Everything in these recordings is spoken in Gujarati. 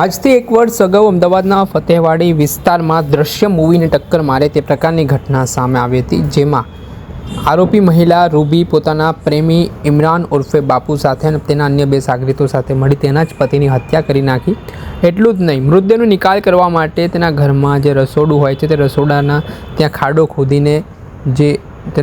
આજથી એક વર્ષ અગાઉ અમદાવાદના ફતેહવાડી વિસ્તારમાં દ્રશ્ય મૂવીને ટક્કર મારે તે પ્રકારની ઘટના સામે આવી હતી, જેમાં આરોપી મહિલા રૂબી પોતાના પ્રેમી ઇમરાન ઉર્ફે બાપુ સાથે અને તેના અન્ય બે સાગરીતો સાથે મળી તેના જ પતિની હત્યા કરી નાખી. એટલું જ નહીં, મૃતદેહનો નિકાલ કરવા માટે તેના ઘરમાં જે રસોડું હોય છે તે રસોડાના ત્યાં ખાડો ખોદીને જે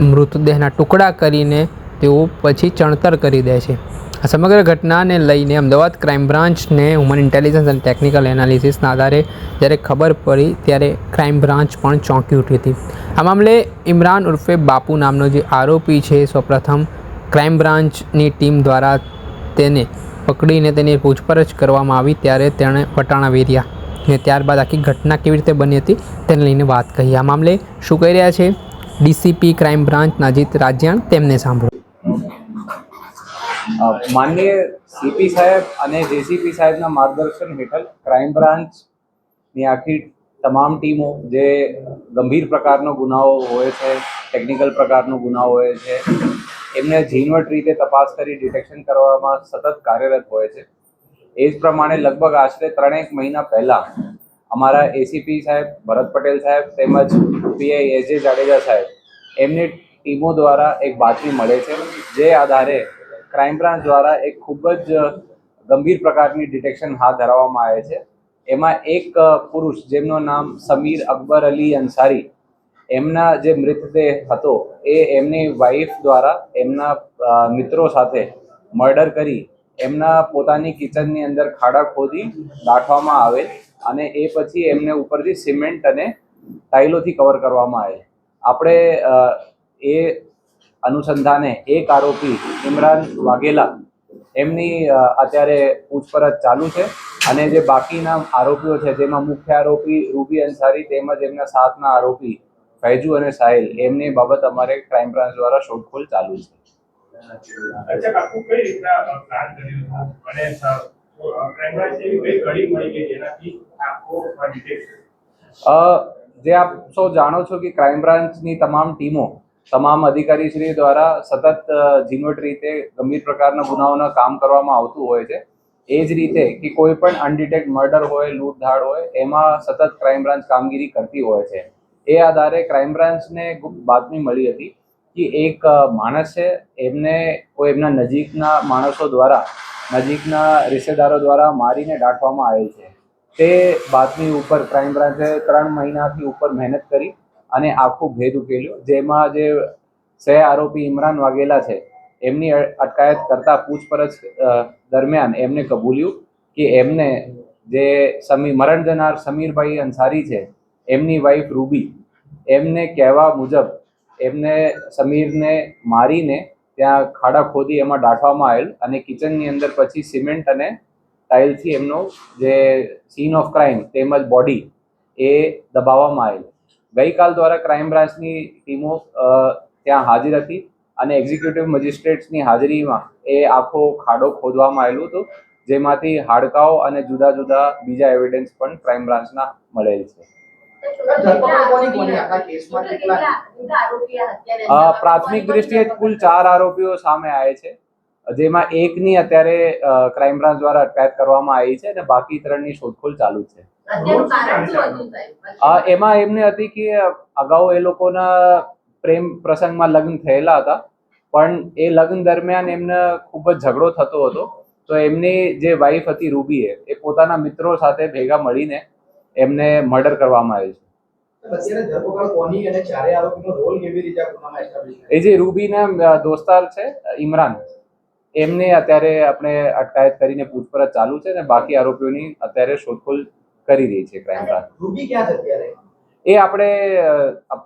મૃતદેહના ટુકડા કરીને તેઓ પછી ચણતર કરી દે છે. આ સમગ્ર ઘટનાને લઈને અમદાવાદ ક્રાઇમ બ્રાન્ચને હ્યુમન ઇન્ટેલિજન્સ અને ટેકનિકલ એનાલિસિસના આધારે જ્યારે ખબર પડી ત્યારે ક્રાઇમ બ્રાન્ચ પણ ચોંકી ઉઠી હતી. આ મામલે ઇમરાન ઉર્ફે બાપુ નામનો જે આરોપી છે, સૌપ્રથમ ક્રાઇમ બ્રાન્ચની ટીમ દ્વારા તેને પકડીને તેની પૂછપરછ કરવામાં આવી ત્યારે તેણે વટાણા વેર્યા અને ત્યારબાદ આખી ઘટના કેવી રીતે બની હતી તેને લઈને વાત કહી. આ મામલે શું કહી રહ્યા છે ડીસીપી ક્રાઇમ બ્રાન્ચ નાજીત રાજ્યાણ, તેમને સાંભળો. માનનીય સીપી સાહેબ અને જેસીપી સાહેબના માર્ગદર્શન હેઠળ ક્રાઇમ બ્રાન્ચની આખી તમામ ટીમો જે ગંભીર પ્રકારનો ગુનાઓ હોય છે, ટેકનિકલ પ્રકારનો ગુનાઓ હોય છે, એમને ઝીણવટ રીતે તપાસ કરી ડિટેક્શન કરવામાં સતત કાર્યરત હોય છે. એ જ પ્રમાણે લગભગ આશરે 3 મહિના પહેલાં અમારા એસીપી સાહેબ ભરત પટેલ સાહેબ તેમજ પીઆઈ એસ જે જાડેજા સાહેબ એમની ટીમો દ્વારા એક બાતમી મળે છે, જે આધારે ક્રાઇમ બ્રાન્ચ દ્વારા એક ખૂબ જ ગંભીર પ્રકારની ડિટેક્શન હાથ ધરવામાં આવે છે. એમાં એક પુરુષ જેમનું નામ સમીર અકબર અલી અંસારી, એમના જે મૃતદેહ હતો એ એમની વાઈફ દ્વારા એમના મિત્રો સાથે મર્ડર કરી એમના પોતાની કિચનની અંદર ખાડા ખોદી દાટવામાં આવેલ અને એ પછી એમને ઉપરથી સિમેન્ટ અને ટાઇલોથી કવર કરવામાં આવેલ. આપણે એ અનુસંધાને એક આરોપી ઇમરાન વાઘેલા એમની અત્યારે પૂછપરછ ચાલુ છે અને જે બાકીના આરોપીઓ છે જેમાં મુખ્ય આરોપી રૂબી અંસારી તેમજ એમના સાથના આરોપી ફૈજુ અને સાહિલ એમની બાબત અમારે ક્રાઇમ બ્રાન્ચ દ્વારા શોધખોળ ચાલુ છે. જે આપ સૌ જાણો છો કે ક્રાઇમ બ્રાન્ચની તમામ ટીમો તમામ અધિકારીશ્રી દ્વારા સતત ઝીણવટ રીતે ગંભીર પ્રકારના ગુનાઓના કામ કરવામાં આવતું હોય છે. એ જ રીતે કે કોઈ પણ અનડિટેક્ટ મર્ડર હોય, લૂંટધાડ હોય, એમાં સતત ક્રાઇમ બ્રાન્ચ કામગીરી કરતી હોય છે. એ આધારે ક્રાઇમ બ્રાન્ચને ગુપ્ત બાતમી મળી હતી કે એક માણસ છે, એમને કોઈ એમના નજીકના માણસો દ્વારા, નજીકના રિશ્તેદારો દ્વારા મારીને દાટવામાં આવેલ છે. તે બાતમી ઉપર ક્રાઇમ બ્રાન્ચે 3 મહિનાથી ઉપર મહેનત કરી અને આખું ભેદ ઉકેલ્યો, જેમાં જે સહ આરોપી ઇમરાન વાઘેલા છે એમની અટકાયત કરતા પૂછપરછ દરમિયાન એમને કબૂલ્યું કે એમને જે મરણ જનાર સમીરભાઈ અંસારી છે એમની વાઈફ રૂબી એમને કહેવા મુજબ એમને સમીરને મારીને ત્યાં ખાડા ખોદી એમાં દાટવામાં આવેલ અને કિચનની અંદર પછી સિમેન્ટ અને ટાઇલથી એમનો જે સીન ઓફ ક્રાઇમ તેમજ બોડી એ દબાવવામાં આવેલ. ગઈકાલ દ્વારા ક્રાઇમ બ્રાન્ચની ટીમો ત્યાં હાજર હતી અને એક્ઝિક્યુટિવ મજિસ્ટ્રેટ્સની હાજરીમાં એ આખો ખાડો ખોદવામાં આવેલું હતું, જેમાંથી હાડકાઓ અને જુદા જુદા બીજા એવિડન્સ પણ ક્રાઇમ બ્રાન્ચના મળેલ છે. પ્રાથમિક દ્રષ્ટિએ કુલ 4 આરોપીઓ સામે આવે છે, જેમાં એકની અત્યારે ક્રાઇમ બ્રાન્ચ દ્વારા અટકાયત કરવામાં આવી છે અને બાકી 3ની શોધખોળ ચાલુ છે. એમાં એમને હતી કે અગાઉ એ લોકોના પ્રેમ પ્રસંગમાં લગ્ન થયેલા હતા, પણ એ લગ્ન દરમિયાન એમને ખૂબ જ ઝઘડો થતો હતો. તો એમની જે વાઈફ હતી રૂબી એ પોતાના મિત્રો સાથે ભેગા મળીને એમને મર્ડર કરવામાં આવ્યું છે. એ જે રૂબીના દોસ્તાર છે ઇમરાન, એમને અત્યારે આપણે અટકાયત કરીને પૂછપરછ ચાલુ છે અને બાકી આરોપીઓની અત્યારે શોધખોળ કરી રહી છે ક્રાઇમ બ્રાન્ચ. એ આપણે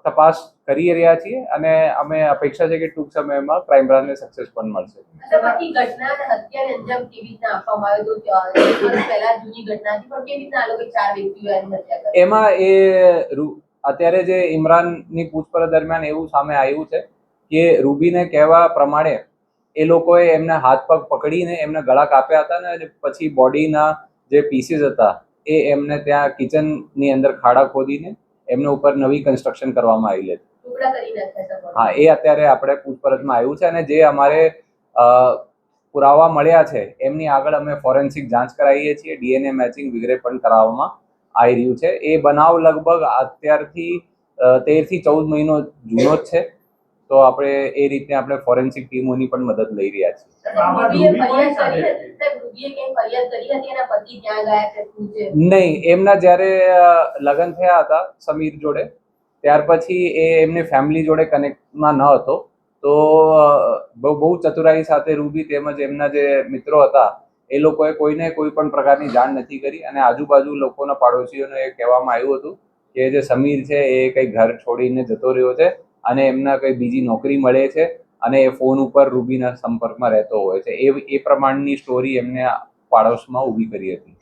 તપાસ કરી રહ્યા છીએ અને અમે અપેક્ષા છે કે ટૂંક સમયમાં ક્રાઇમ બ્રાન્ચને સક્સેસ પણ મળશે. એમાં એ અત્યારે જે ઇમરાનની પૂછપરછ દરમિયાન એવું સામે આવ્યું છે કે રૂબીને કહેવા પ્રમાણે એ લોકોએ એમના હાથ પગ પકડીને એમના ગળા કાપ્યા હતા અને પછી બોડીના જે પીસીસ હતા એ એમને ત્યાં કિચનની અંદર ખાડા ખોદીને એમના ઉપર નવી કન્સ્ટ્રક્શન કરવામાં આવેલી હતી. હા, એ અત્યારે આપણે પૂછપરછમાં આવ્યું છે અને જે અમારે પુરાવા મળ્યા છે એમની આગળ અમે ફોરેન્સિક જાંચ કરાવીએ છીએ, DNA મેચિંગ વગેરે પણ કરાવવામાં આવી રહ્યું છે. એ બનાવ લગભગ અત્યારથી 13 થી 14 મહિનો જૂનો જ છે. તો આપણે એ રીતે આપણે ફોરેન્સિક ટીમોની પણ મદદ લઈ રહ્યા છીએ. નહીં, એમના જ્યારે લગ્ન થયા હતા સમીર જોડે, ત્યાર પછી એ એમની ફેમિલી જોડે કનેક્ટમાં ન હતો. તો બહુ ચતુરાઈ સાથે રૂબી તેમજ એમના જે મિત્રો હતા એ લોકોએ કોઈને કોઈ પણ પ્રકારની જાણ નથી કરી, અને આજુબાજુ લોકોના પાડોશીઓને એ કહેવામાં આવ્યું હતું કે જે સમીર છે એ કંઈ ઘર છોડીને જતો રહ્યો છે અને એમના કંઈ બીજી નોકરી મળે છે અને એ ફોન ઉપર રૂબીના સંપર્કમાં રહેતો હોય છે. એ પ્રમાણની સ્ટોરી એમને પાડોશમાં ઊભી કરી હતી.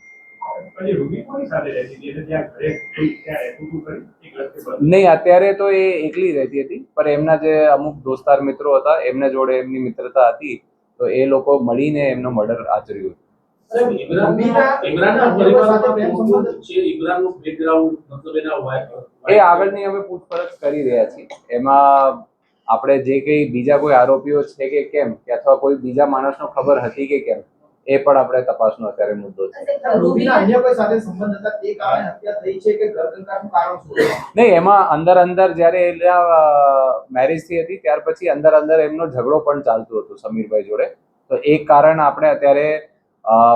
નહીં, અત્યારે તો એ એકલી રહેતી હતી, પણ એમના જે અમુક દોસ્તાર મિત્રો હતા એમના જોડે એમની મિત્રતા હતી, તો એ લોકો મળીને એમનો મર્ડર આચર્યું. એ આગળની અમે પૂછપરછ કરી રહ્યા છીએ. એમાં આપણે જે કંઈ બીજા કોઈ આરોપીઓ છે કે કેમ, કે અથવા કોઈ બીજા માણસનો ખબર હતી કે કેમ, એ પણ આપણે તપાસનો અત્યારે મુદ્દો છે. નહીં, એમાં અંદર જ્યારે મેરેજથી હતી ત્યાર પછી અંદર એમનો ઝઘડો પણ ચાલતો હતો સમીરભાઈ જોડે. તો એક કારણ આપણે અત્યારે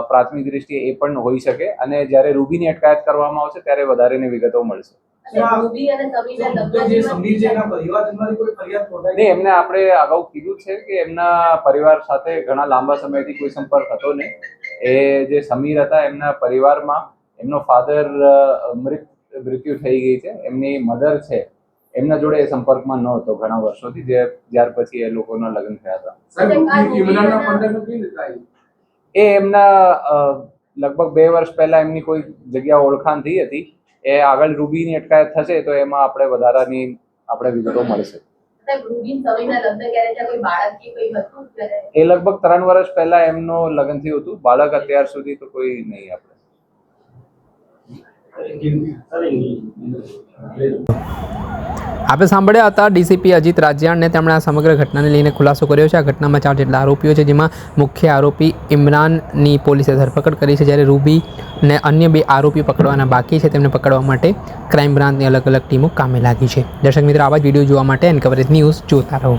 પ્રાથમિક દ્રષ્ટિએ એ પણ હોઈ શકે, અને જ્યારે રૂબીની અટકાયત કરવામાં આવશે ત્યારે વધારેની વિગતો મળશે. નહીં, એમને આપણે અગાઉ કીધું છે કે એમના પરિવાર સાથે ઘણા લાંબા સમયથી કોઈ સંપર્ક હતો નહીં. એ જે સમીર હતા એમના પરિવારમાં એમનો ફાધર મૃત્યુ થઈ ગઈ છે, એમની મધર છે એમના જોડે એ સંપર્કમાં ન હતો ઘણા વર્ષોથી, જ્યાર પછી એ લોકોના લગ્ન થયા હતા. એ એમના લગભગ 2 વર્ષ પહેલા એમની કોઈ જગ્યા ઓળખાણ થઈ હતી. એ આગળ રૂબીની અટકાયત થશે તો એમાં આપણે વધારાની વિગતો મળશે. એ લગભગ 3 વર્ષ પહેલા એમનો લગ્ન થયું હતું. બાળક અત્યાર સુધી તો કોઈ નહીં. આપણે સાંભળ્યા હતા ડીસીપી અજીત રાજ્યાણને. તેમણે આ સમગ્ર ઘટનાને લઈને ખુલાસો કર્યો છે. આ ઘટનામાં 4 જેટલા આરોપીઓ છે, જેમાં મુખ્ય આરોપી ઇમરાનની પોલીસે ધરપકડ કરી છે, જ્યારે રૂબી ને અન્ય 2 આરોપીઓ પકડવાના બાકી છે. તેમને પકડવા માટે ક્રાઇમ બ્રાન્ચની અલગ અલગ ટીમો કામે લાગી છે. દર્શક મિત્રો, આવા જ વિડીયો જોવા માટે એન કવરેજ ન્યૂઝ જોતા રહો.